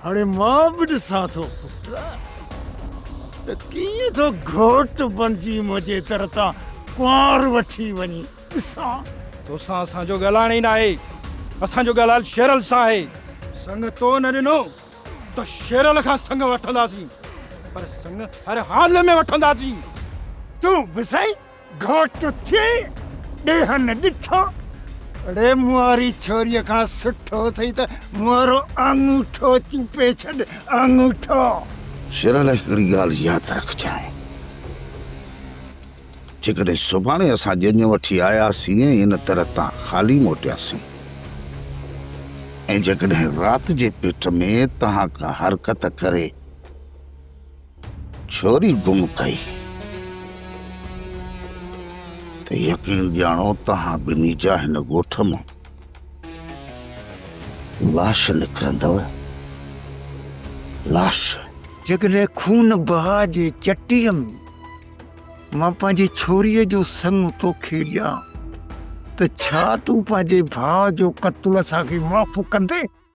हाणे मां बि ॾिसां थो पुट त कीअं थो घोट बणिजी मुंहिंजे दर तां कुंवार वठी वञी। ॾिसां तोसां असांजो ॻाल्हाइण ई न आहे। असांजो ॻाल्हाइण शेरल सां आहे। संग तो न ॾिनो त शेरल खां संग वठंदासीं, पर संग हर हाल में वठंदासीं। तूं बि साईं घोट थिए ॾेह न ॾिठो। अड़े मुआरी छोरीअ खां सुठो अथई त मुआरो अंगूठो चूपे छॾ, अंगूठो। शेरल हिकिड़ी ॻाल्हि यादि रखजांइ, जेकॾहिं सुभाणे असां ॼञ वठी आयासीं ऐं इन तरह तां ख़ाली मोटियासीं, ऐं जेकॾहिं राति जे पेट में तव्हां का हरकत करे छोरी गुम कई त यकीन ॼाणो तव्हां ॿिन्ही जा हिन ॻोठ मां लाश निकिरंदव, लाश। जेकॾहिं खून बहा जे चटीअ में मां पंहिंजी छोरीअ जो संग तोखे ॾियां त छा तूं पंहिंजे भाउ जो क़त्ल असांखे माफ़ कंदे?